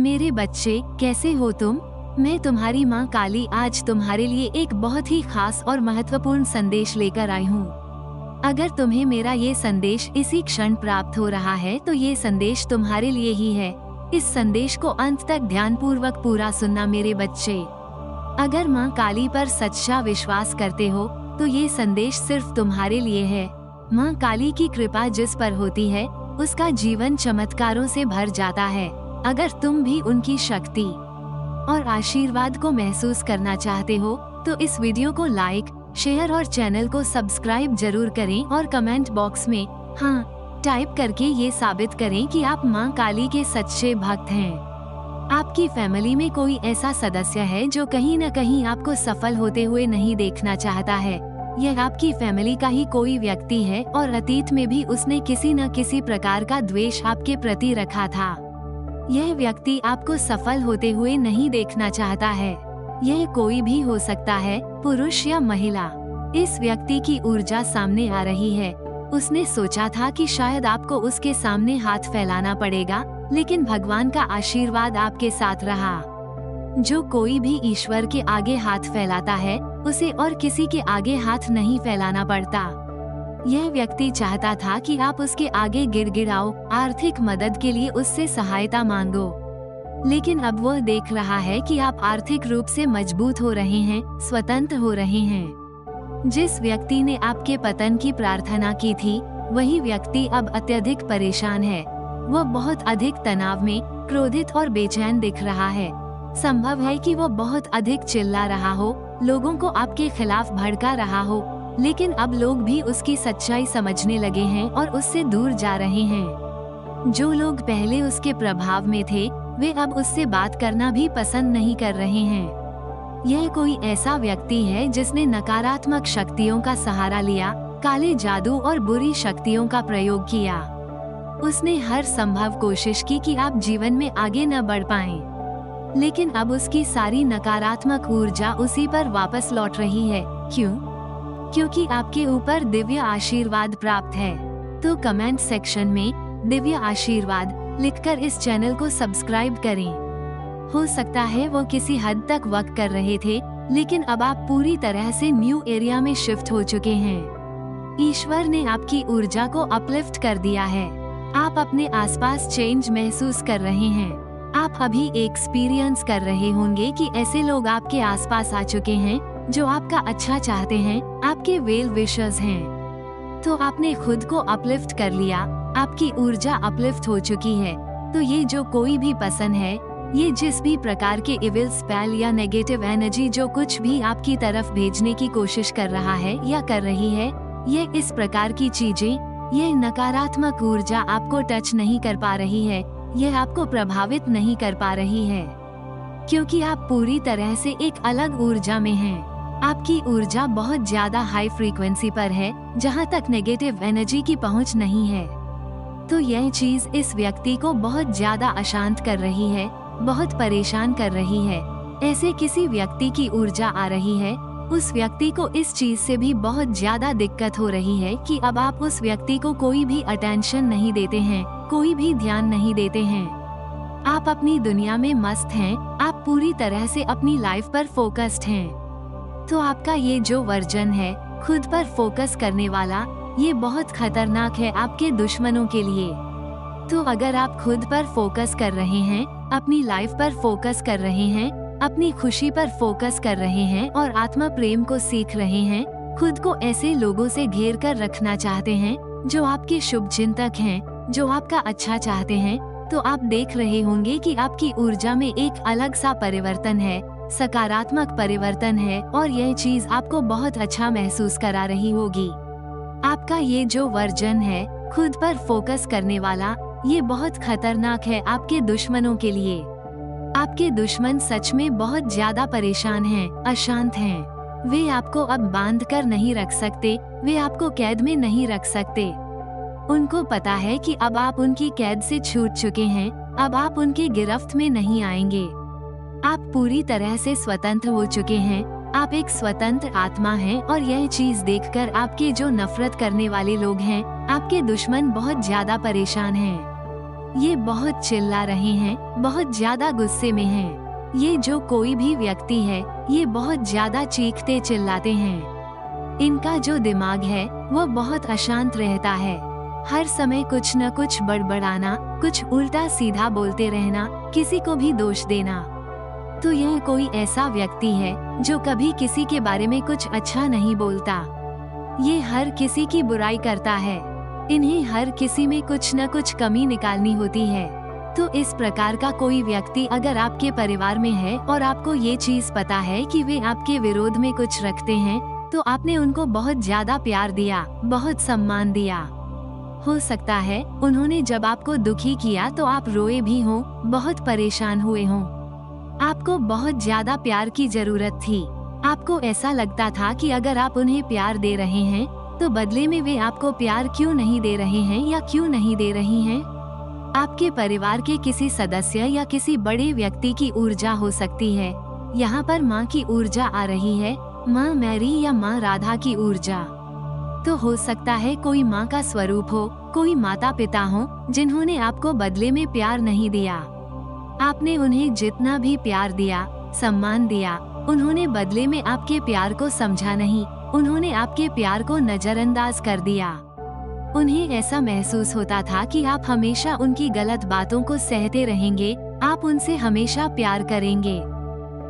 मेरे बच्चे, कैसे हो तुम? मैं तुम्हारी माँ काली आज तुम्हारे लिए एक बहुत ही खास और महत्वपूर्ण संदेश लेकर आई हूँ। अगर तुम्हें मेरा ये संदेश इसी क्षण प्राप्त हो रहा है तो ये संदेश तुम्हारे लिए ही है। इस संदेश को अंत तक ध्यानपूर्वक पूरा सुनना मेरे बच्चे। अगर माँ काली पर सच्चा विश्वास करते हो तो ये संदेश सिर्फ तुम्हारे लिए है। माँ काली की कृपा जिस पर होती है उसका जीवन चमत्कारों से भर जाता है। अगर तुम भी उनकी शक्ति और आशीर्वाद को महसूस करना चाहते हो तो इस वीडियो को लाइक, शेयर और चैनल को सब्सक्राइब जरूर करें और कमेंट बॉक्स में हाँ टाइप करके ये साबित करें कि आप माँ काली के सच्चे भक्त हैं। आपकी फैमिली में कोई ऐसा सदस्य है जो कहीं न कहीं आपको सफल होते हुए नहीं देखना चाहता है। यह आपकी फैमिली का ही कोई व्यक्ति है और अतीत में भी उसने किसी न किसी प्रकार का द्वेष आपके प्रति रखा था। यह व्यक्ति आपको सफल होते हुए नहीं देखना चाहता है। यह कोई भी हो सकता है, पुरुष या महिला। इस व्यक्ति की ऊर्जा सामने आ रही है। उसने सोचा था कि शायद आपको उसके सामने हाथ फैलाना पड़ेगा, लेकिन भगवान का आशीर्वाद आपके साथ रहा। जो कोई भी ईश्वर के आगे हाथ फैलाता है उसे और किसी के आगे हाथ नहीं फैलाना पड़ता। यह व्यक्ति चाहता था कि आप उसके आगे गिड़गिड़ाओ, आर्थिक मदद के लिए उससे सहायता मांगो, लेकिन अब वह देख रहा है कि आप आर्थिक रूप से मजबूत हो रहे हैं, स्वतंत्र हो रहे हैं। जिस व्यक्ति ने आपके पतन की प्रार्थना की थी वही व्यक्ति अब अत्यधिक परेशान है। वह बहुत अधिक तनाव में, क्रोधित और बेचैन दिख रहा है। संभव है कि वो बहुत अधिक चिल्ला रहा हो, लोगों को आपके खिलाफ भड़का रहा हो, लेकिन अब लोग भी उसकी सच्चाई समझने लगे हैं और उससे दूर जा रहे हैं। जो लोग पहले उसके प्रभाव में थे वे अब उससे बात करना भी पसंद नहीं कर रहे हैं। यह कोई ऐसा व्यक्ति है जिसने नकारात्मक शक्तियों का सहारा लिया, काले जादू और बुरी शक्तियों का प्रयोग किया। उसने हर संभव कोशिश की कि आप जीवन में आगे न बढ़ पाएं, लेकिन अब उसकी सारी नकारात्मक ऊर्जा उसी पर वापस लौट रही है। क्यों? क्योंकि आपके ऊपर दिव्य आशीर्वाद प्राप्त है। तो कमेंट सेक्शन में दिव्य आशीर्वाद लिखकर इस चैनल को सब्सक्राइब करें। हो सकता है वो किसी हद तक वर्क कर रहे थे, लेकिन अब आप पूरी तरह से न्यू एरिया में शिफ्ट हो चुके हैं। ईश्वर ने आपकी ऊर्जा को अपलिफ्ट कर दिया है। आप अपने आसपास चेंज महसूस कर रहे हैं। आप अभी एक्सपीरियंस कर रहे होंगे कि ऐसे लोग आपके आसपास आ चुके हैं जो आपका अच्छा चाहते हैं, आपके वेल विशर्स हैं। तो आपने खुद को अपलिफ्ट कर लिया, आपकी ऊर्जा अपलिफ्ट हो चुकी है। तो ये जो कोई भी पसंद है, ये जिस भी प्रकार के इविल स्पेल या नेगेटिव एनर्जी जो कुछ भी आपकी तरफ भेजने की कोशिश कर रहा है या कर रही है, ये इस प्रकार की चीजें, ये नकारात्मक ऊर्जा आपको टच नहीं कर पा रही है, यह आपको प्रभावित नहीं कर पा रही है, क्योंकि आप पूरी तरह से एक अलग ऊर्जा में हैं। आपकी ऊर्जा बहुत ज्यादा हाई फ्रीक्वेंसी पर है, जहां तक नेगेटिव एनर्जी की पहुंच नहीं है। तो यह चीज इस व्यक्ति को बहुत ज्यादा अशांत कर रही है, बहुत परेशान कर रही है। ऐसे किसी व्यक्ति की ऊर्जा आ रही है, उस व्यक्ति को इस चीज से भी बहुत ज्यादा दिक्कत हो रही है कि अब आप उस व्यक्ति को कोई भी अटेंशन नहीं देते हैं, कोई भी ध्यान नहीं देते हैं। आप अपनी दुनिया में मस्त हैं, आप पूरी तरह से अपनी लाइफ पर फोकस्ड हैं। तो आपका ये जो वर्जन है, खुद पर फोकस करने वाला, ये बहुत खतरनाक है आपके दुश्मनों के लिए। तो अगर आप खुद पर फोकस कर रहे हैं, अपनी लाइफ पर फोकस कर रहे हैं, अपनी खुशी पर फोकस कर रहे हैं और आत्मा प्रेम को सीख रहे हैं, खुद को ऐसे लोगों से घेर कर रखना चाहते हैं जो आपके शुभ चिंतक हैं, जो आपका अच्छा चाहते हैं, तो आप देख रहे होंगे कि आपकी ऊर्जा में एक अलग सा परिवर्तन है, सकारात्मक परिवर्तन है और यह चीज आपको बहुत अच्छा महसूस करा रही होगी। आपका ये जो वर्जन है, खुद पर फोकस करने वाला, ये बहुत खतरनाक है आपके दुश्मनों के लिए। आपके दुश्मन सच में बहुत ज्यादा परेशान हैं, अशांत हैं। वे आपको अब बांध कर नहीं रख सकते, वे आपको कैद में नहीं रख सकते। उनको पता है कि अब आप उनकी कैद से छूट चुके हैं, अब आप उनकी गिरफ्त में नहीं आएंगे। आप पूरी तरह से स्वतंत्र हो चुके हैं, आप एक स्वतंत्र आत्मा हैं और यह चीज देखकर आपके जो नफरत करने वाले लोग हैं, आपके दुश्मन बहुत ज्यादा परेशान हैं। ये बहुत चिल्ला रहे हैं, बहुत ज्यादा गुस्से में हैं। ये जो कोई भी व्यक्ति है, ये बहुत ज्यादा चीखते चिल्लाते हैं। इनका जो दिमाग है वो बहुत अशांत रहता है। हर समय कुछ न कुछ बड़बड़ाना, कुछ उल्टा सीधा बोलते रहना, किसी को भी दोष देना। तो यह कोई ऐसा व्यक्ति है जो कभी किसी के बारे में कुछ अच्छा नहीं बोलता। ये हर किसी की बुराई करता है। इन्हें हर किसी में कुछ न कुछ कमी निकालनी होती है। तो इस प्रकार का कोई व्यक्ति अगर आपके परिवार में है और आपको ये चीज पता है कि वे आपके विरोध में कुछ रखते हैं, तो आपने उनको बहुत ज्यादा प्यार दिया, बहुत सम्मान दिया। हो सकता है उन्होंने जब आपको दुखी किया तो आप रोए भी हो, बहुत परेशान हुए हो। आपको बहुत ज्यादा प्यार की जरूरत थी। आपको ऐसा लगता था कि अगर आप उन्हें प्यार दे रहे हैं तो बदले में वे आपको प्यार क्यों नहीं दे रहे हैं या क्यों नहीं दे रही हैं। आपके परिवार के किसी सदस्य या किसी बड़े व्यक्ति की ऊर्जा हो सकती है। यहाँ पर माँ की ऊर्जा आ रही है, माँ मैरी या माँ राधा की ऊर्जा। तो हो सकता है कोई माँ का स्वरूप हो, कोई माता पिता हो जिन्होंने आपको बदले में प्यार नहीं दिया। आपने उन्हें जितना भी प्यार दिया, सम्मान दिया, उन्होंने बदले में आपके प्यार को समझा नहीं। उन्होंने आपके प्यार को नजरअंदाज कर दिया। उन्हें ऐसा महसूस होता था कि आप हमेशा उनकी गलत बातों को सहते रहेंगे, आप उनसे हमेशा प्यार करेंगे।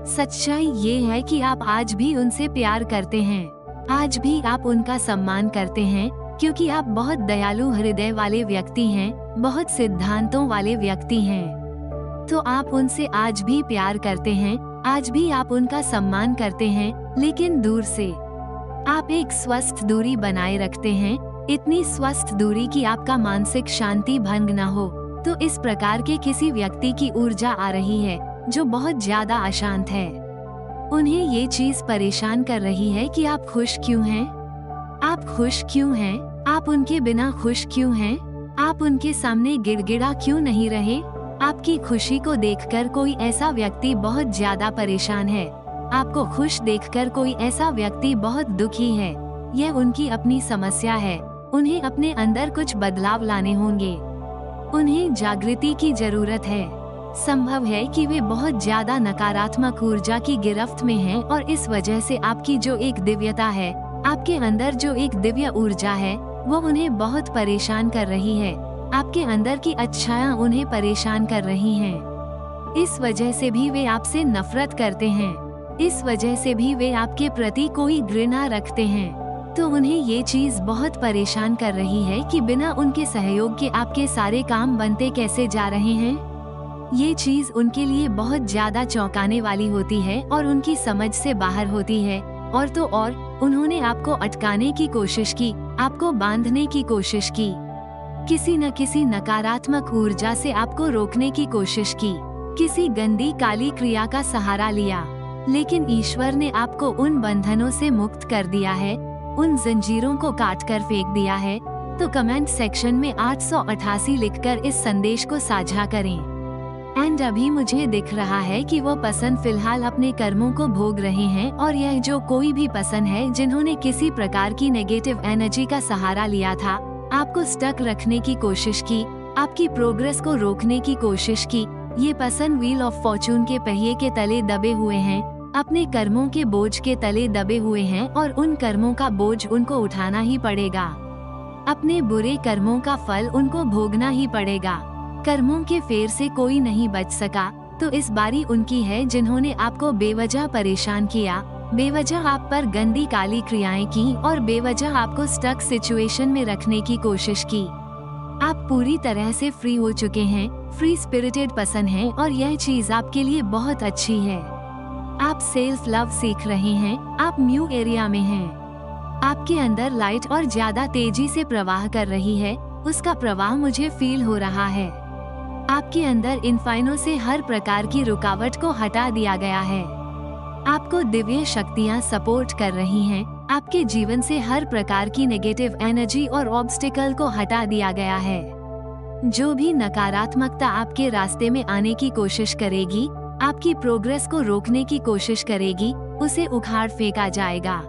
सच्चाई ये है कि आप आज भी उनसे प्यार करते हैं, आज भी आप उनका सम्मान करते हैं, क्योंकि आप बहुत दयालु हृदय वाले व्यक्ति हैं, बहुत सिद्धांतों वाले व्यक्ति हैं। तो आप उनसे आज भी प्यार करते हैं, आज भी आप उनका सम्मान करते हैं, लेकिन दूर से। आप एक स्वस्थ दूरी बनाए रखते हैं, इतनी स्वस्थ दूरी कि आपका मानसिक शांति भंग न हो। तो इस प्रकार के किसी व्यक्ति की ऊर्जा आ रही है जो बहुत ज्यादा अशांत है। उन्हें ये चीज परेशान कर रही है कि आप खुश क्यों हैं? आप खुश क्यों हैं? आप उनके बिना खुश क्यों हैं? आप उनके सामने गिड़गिड़ा क्यों नहीं रहे? आपकी खुशी को देखकर कोई ऐसा व्यक्ति बहुत ज्यादा परेशान है। आपको खुश देखकर कोई ऐसा व्यक्ति बहुत दुखी है। यह उनकी अपनी समस्या है। उन्हें अपने अंदर कुछ बदलाव लाने होंगे। उन्हें जागृति की जरूरत है। संभव है कि वे बहुत ज्यादा नकारात्मक ऊर्जा की गिरफ्त में हैं और इस वजह से आपकी जो एक दिव्यता है, आपके अंदर जो एक दिव्य ऊर्जा है, वो उन्हें बहुत परेशान कर रही है। आपके अंदर की अच्छाइयाँ उन्हें परेशान कर रही हैं। इस वजह से भी वे आपसे नफरत करते हैं। इस वजह से भी वे आपके प्रति कोई घृणा रखते हैं। तो उन्हें ये चीज बहुत परेशान कर रही है कि बिना उनके सहयोग के आपके सारे काम बनते कैसे जा रहे हैं। ये चीज उनके लिए बहुत ज्यादा चौंकाने वाली होती है और उनकी समझ से बाहर होती है। और तो और उन्होंने आपको अटकाने की कोशिश की, आपको बांधने की कोशिश की, किसी न किसी नकारात्मक ऊर्जा से आपको रोकने की कोशिश की, किसी गंदी काली क्रिया का सहारा लिया। लेकिन ईश्वर ने आपको उन बंधनों से मुक्त कर दिया है, उन जंजीरों को काट कर फेंक दिया है। तो कमेंट सेक्शन में 888 लिखकर इस संदेश को साझा करें। एंड अभी मुझे दिख रहा है कि वो पसंद फिलहाल अपने कर्मों को भोग रहे हैं और यह जो कोई भी पसंद है जिन्होंने किसी प्रकार की नेगेटिव एनर्जी का सहारा लिया था, आपको स्टक रखने की कोशिश की, आपकी प्रोग्रेस को रोकने की कोशिश की, ये पसंद व्हील ऑफ फॉर्चून के पहिए के तले दबे हुए हैं, अपने कर्मों के बोझ के तले दबे हुए हैं और उन कर्मों का बोझ उनको उठाना ही पड़ेगा। अपने बुरे कर्मों का फल उनको भोगना ही पड़ेगा। कर्मों के फेर से कोई नहीं बच सका, तो इस बारी उनकी है जिन्होंने आपको बेवजह परेशान किया, बेवजह आप पर गंदी काली क्रियाएं की और बेवजह आपको स्टक सिचुएशन में रखने की कोशिश की। आप पूरी तरह से फ्री हो चुके हैं, फ्री स्पिरिटेड पर्सन हैं और यह चीज आपके लिए बहुत अच्छी है। आप सेल्फ लव सीख रहे हैं, आप न्यू एरिया में हैं। आपके अंदर लाइट और ज्यादा तेजी से प्रवाह कर रही है, उसका प्रवाह मुझे फील हो रहा है। आपके अंदर इन्फाइनों से हर प्रकार की रुकावट को हटा दिया गया है। आपको दिव्य शक्तियाँ सपोर्ट कर रही हैं। आपके जीवन से हर प्रकार की नेगेटिव एनर्जी और ऑब्स्टिकल को हटा दिया गया है। जो भी नकारात्मकता आपके रास्ते में आने की कोशिश करेगी, आपकी प्रोग्रेस को रोकने की कोशिश करेगी, उसे उखाड़ फेंका जाएगा।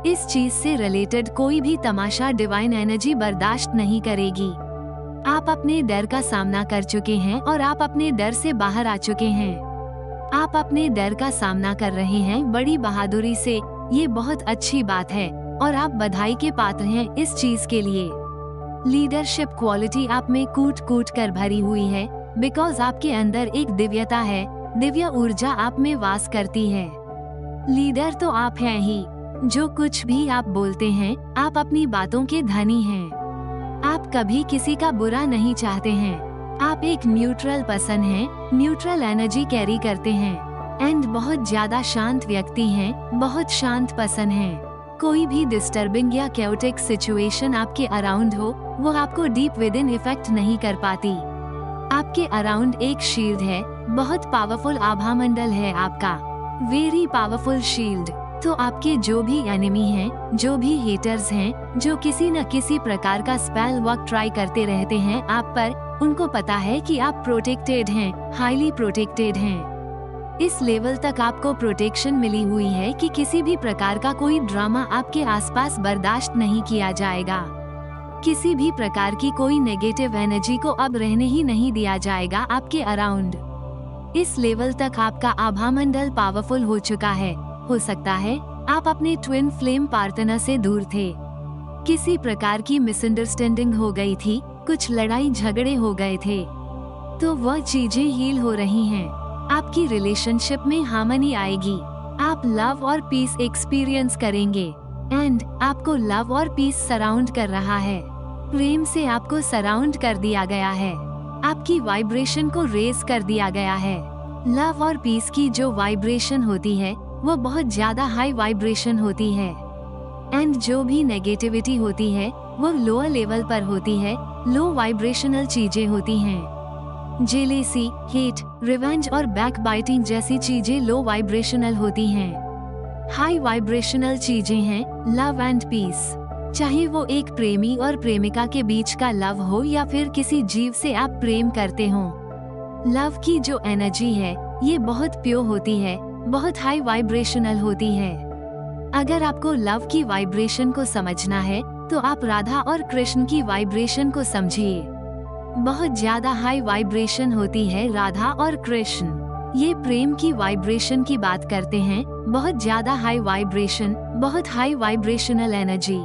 इस चीज से रिलेटेड कोई भी तमाशा डिवाइन एनर्जी बर्दाश्त नहीं करेगी। आप अपने डर का सामना कर चुके हैं और आप अपने डर से बाहर आ चुके हैं। आप अपने डर का सामना कर रहे हैं बड़ी बहादुरी से, ये बहुत अच्छी बात है और आप बधाई के पात्र हैं इस चीज के लिए। लीडरशिप क्वालिटी आप में कूट कूट कर भरी हुई है, बिकॉज आपके अंदर एक दिव्यता है, दिव्य ऊर्जा आप में वास करती है। लीडर तो आप हैं ही, जो कुछ भी आप बोलते हैं, आप अपनी बातों के धनी हैं। आप कभी किसी का बुरा नहीं चाहते हैं। आप एक न्यूट्रल पर्सन हैं, न्यूट्रल एनर्जी कैरी करते हैं एंड बहुत ज्यादा शांत व्यक्ति हैं, बहुत शांत पर्सन हैं। कोई भी डिस्टर्बिंग या कैओटिक सिचुएशन आपके अराउंड हो, वो आपको डीप विद इन इफेक्ट नहीं कर पाती। आपके अराउंड एक शील्ड है, बहुत पावरफुल आभा मंडल है आपका, वेरी पावरफुल शील्ड। तो आपके जो भी एनिमी हैं, जो भी हेटर्स हैं, जो किसी न किसी प्रकार का स्पेल वर्क ट्राई करते रहते हैं आप पर, उनको पता है कि आप प्रोटेक्टेड हैं, हाईली प्रोटेक्टेड हैं। इस लेवल तक आपको प्रोटेक्शन मिली हुई है कि किसी भी प्रकार का कोई ड्रामा आपके आसपास बर्दाश्त नहीं किया जाएगा। किसी भी प्रकार की कोई नेगेटिव एनर्जी को अब रहने ही नहीं दिया जाएगा आपके अराउंड। इस लेवल तक आपका आभा मंडल पावरफुल हो चुका है। हो सकता है आप अपने ट्विन फ्लेम पार्टनर से दूर थे, किसी प्रकार की मिसअंडरस्टैंडिंग हो गई थी, कुछ लड़ाई झगड़े हो गए थे, तो वह चीजें हील हो रही हैं। आपकी रिलेशनशिप में हार्मनी आएगी, आप लव और पीस एक्सपीरियंस करेंगे एंड आपको लव और पीस सराउंड कर रहा है। प्रेम से आपको सराउंड कर दिया गया है, आपकी वाइब्रेशन को रेज कर दिया गया है। लव और पीस की जो वाइब्रेशन होती है वो बहुत ज्यादा हाई वाइब्रेशन होती है एंड जो भी नेगेटिविटी होती है वो लोअर लेवल पर होती है, लो वाइब्रेशनल चीजें होती हैं। जेलेसी, हेट, रिवेंज और बैक बाइटिंग जैसी चीजें लो वाइब्रेशनल होती हैं। हाई वाइब्रेशनल चीजें हैं लव एंड पीस। चाहे वो एक प्रेमी और प्रेमिका के बीच का लव हो या फिर किसी जीव से आप प्रेम करते हो, लव की जो एनर्जी है ये बहुत प्योर होती है, बहुत हाई वाइब्रेशनल होती है। अगर आपको लव की वाइब्रेशन को समझना है तो आप राधा और कृष्ण की वाइब्रेशन को समझिए। बहुत ज्यादा हाई वाइब्रेशन होती है राधा और कृष्ण, ये प्रेम की वाइब्रेशन की बात करते हैं, बहुत ज्यादा हाई वाइब्रेशन, बहुत हाई वाइब्रेशनल एनर्जी।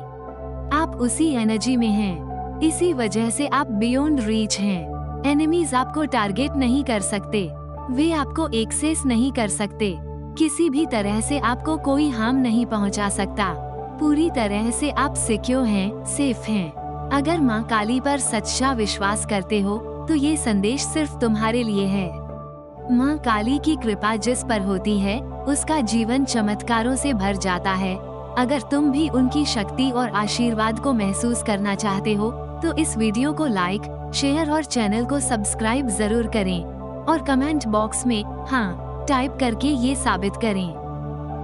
आप उसी एनर्जी में हैं, इसी वजह से आप बियॉन्ड रीच हैं। एनिमीज आपको टारगेट नहीं कर सकते, वे आपको एक्सेस नहीं कर सकते, किसी भी तरह से आपको कोई हार्म नहीं पहुंचा सकता। पूरी तरह से आप सिक्योर हैं, सेफ हैं। अगर माँ काली पर सच्चा विश्वास करते हो तो ये संदेश सिर्फ तुम्हारे लिए है। माँ काली की कृपा जिस पर होती है उसका जीवन चमत्कारों से भर जाता है। अगर तुम भी उनकी शक्ति और आशीर्वाद को महसूस करना चाहते हो तो इस वीडियो को लाइक, शेयर और चैनल को सब्सक्राइब जरूर करें और कमेंट बॉक्स में हाँ टाइप करके ये साबित करें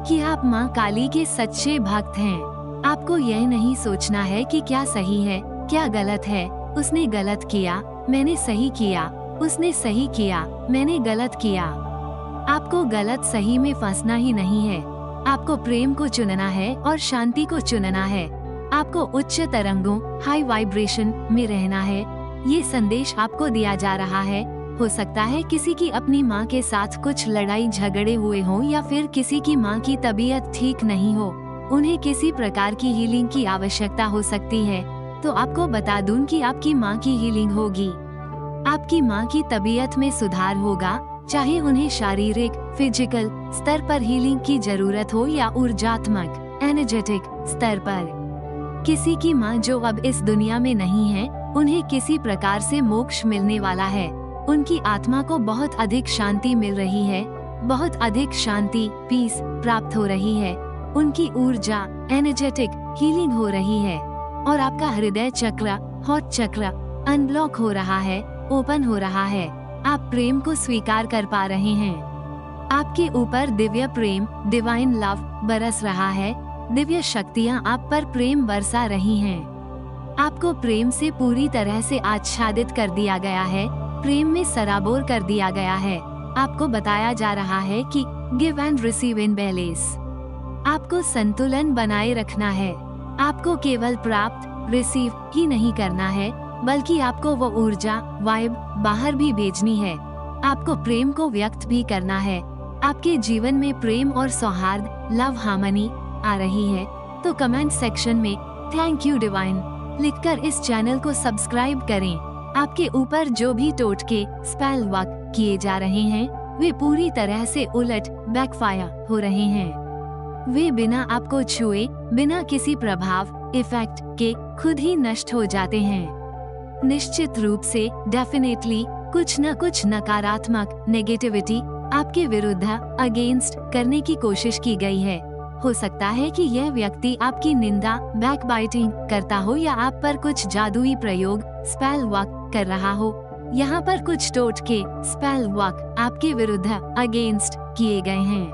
कि आप माँ काली के सच्चे भक्त हैं। आपको यह नहीं सोचना है कि क्या सही है, क्या गलत है। उसने गलत किया, मैंने सही किया, उसने सही किया, मैंने गलत किया। आपको गलत सही में फंसना ही नहीं है। आपको प्रेम को चुनना है और शांति को चुनना है। आपको उच्च तरंगों, हाई वाइब्रेशन में रहना है। ये संदेश आपको दिया जा रहा है। हो सकता है किसी की अपनी माँ के साथ कुछ लड़ाई झगड़े हुए हों या फिर किसी की माँ की तबीयत ठीक नहीं हो, उन्हें किसी प्रकार की हीलिंग की आवश्यकता हो सकती है। तो आपको बता दूं कि आपकी माँ की हीलिंग होगी, आपकी माँ की तबीयत में सुधार होगा, चाहे उन्हें शारीरिक, फिजिकल स्तर पर हीलिंग की जरूरत हो या ऊर्जात्मक, एनर्जेटिक स्तर पर। किसी की माँ जो अब इस दुनिया में नहीं है, उन्हें किसी प्रकार से मोक्ष मिलने वाला है। उनकी आत्मा को बहुत अधिक शांति मिल रही है, बहुत अधिक शांति, पीस प्राप्त हो रही है। उनकी ऊर्जा, एनर्जेटिक हीलिंग हो रही है और आपका हृदय चक्र, हॉट चक्र अनब्लॉक हो रहा है, ओपन हो रहा है। आप प्रेम को स्वीकार कर पा रहे हैं। आपके ऊपर दिव्य प्रेम, डिवाइन लव बरस रहा है। दिव्य शक्तियाँ आप पर प्रेम बरसा रही हैं। आपको प्रेम से पूरी तरह से आच्छादित कर दिया गया है, प्रेम में सराबोर कर दिया गया है। आपको बताया जा रहा है कि give and receive in balance. आपको संतुलन बनाए रखना है। आपको केवल प्राप्त, रिसीव ही नहीं करना है, बल्कि आपको वो ऊर्जा वाइब बाहर भी भेजनी है। आपको प्रेम को व्यक्त भी करना है। आपके जीवन में प्रेम और सौहार्द लव हार्मनी आ रही है तो कमेंट सेक्शन में थैंक यू डिवाइन लिखकर इस चैनल को सब्सक्राइब करें। आपके ऊपर जो भी टोटके स्पेल वर्क किए जा रहे हैं वे पूरी तरह से उलट बैकफायर हो रहे हैं। वे बिना आपको छुए बिना किसी प्रभाव इफेक्ट के खुद ही नष्ट हो जाते हैं। निश्चित रूप से डेफिनेटली कुछ न कुछ नकारात्मक नेगेटिविटी आपके विरुद्ध अगेंस्ट करने की कोशिश की गई है। हो सकता है कि यह व्यक्ति आपकी निंदा बैकबाइटिंग करता हो या आप पर कुछ जादुई प्रयोग स्पेल वर्क कर रहा हो। यहाँ पर कुछ टोटके स्पेल वर्क आपके विरुद्ध अगेंस्ट किए गए हैं।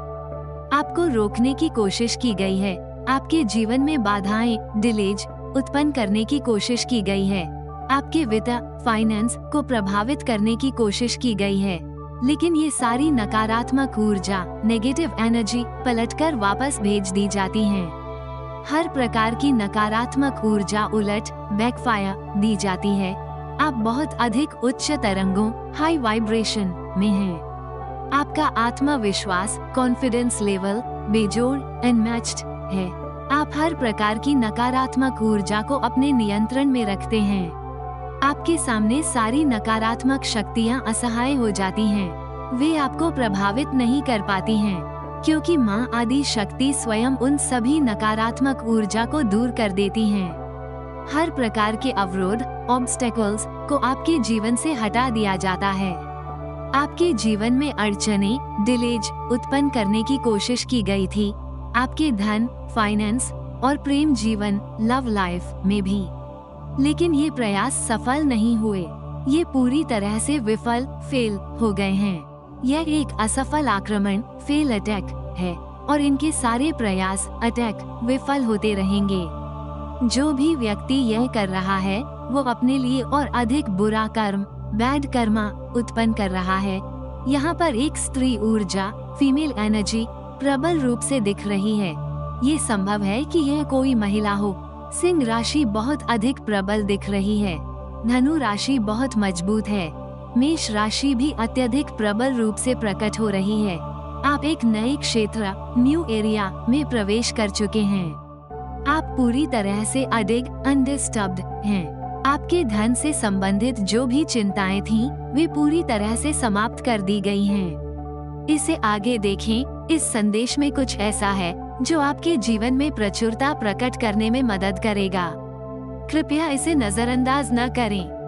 आपको रोकने की कोशिश की गई है। आपके जीवन में बाधाएं डिलेज उत्पन्न करने की कोशिश की गई है। आपके वित्त फाइनेंस को प्रभावित करने की कोशिश की गई है। लेकिन ये सारी नकारात्मक ऊर्जा नेगेटिव एनर्जी पलटकर वापस भेज दी जाती हैं। हर प्रकार की नकारात्मक ऊर्जा उलट बैकफायर दी जाती है। आप बहुत अधिक उच्च तरंगों हाई वाइब्रेशन में हैं। आपका आत्मविश्वास कॉन्फिडेंस लेवल बेजोड़ अनमैच्ड है। आप हर प्रकार की नकारात्मक ऊर्जा को अपने नियंत्रण में रखते हैं। आपके सामने सारी नकारात्मक शक्तियाँ असहाय हो जाती हैं। वे आपको प्रभावित नहीं कर पाती हैं, क्योंकि माँ आदि शक्ति स्वयं उन सभी नकारात्मक ऊर्जा को दूर कर देती हैं। हर प्रकार के अवरोध ऑब्स्टेकल्स को आपके जीवन से हटा दिया जाता है। आपके जीवन में अड़चने डिलेज उत्पन्न करने की कोशिश की गई थी। आपके धन फाइनेंस और प्रेम जीवन लव लाइफ में भी, लेकिन ये प्रयास सफल नहीं हुए। ये पूरी तरह से विफल फेल हो गए हैं। यह एक असफल आक्रमण फेल अटैक है और इनके सारे प्रयास अटैक विफल होते रहेंगे। जो भी व्यक्ति यह कर रहा है वो अपने लिए और अधिक बुरा कर्म बैड कर्मा उत्पन्न कर रहा है। यहाँ पर एक स्त्री ऊर्जा फीमेल एनर्जी प्रबल रूप से दिख रही है। ये संभव है कि यह कोई महिला हो। सिंह राशि बहुत अधिक प्रबल दिख रही है। धनु राशि बहुत मजबूत है। मेष राशि भी अत्यधिक प्रबल रूप से प्रकट हो रही है। आप एक नए क्षेत्र न्यू एरिया में प्रवेश कर चुके हैं। आप पूरी तरह से अडिग अनडिस्टर्ब्ड हैं। आपके धन से संबंधित जो भी चिंताएं थीं, वे पूरी तरह से समाप्त कर दी गई हैं। इसे आगे देखें। इस संदेश में कुछ ऐसा है जो आपके जीवन में प्रचुरता प्रकट करने में मदद करेगा। कृपया इसे नजरअंदाज न करें।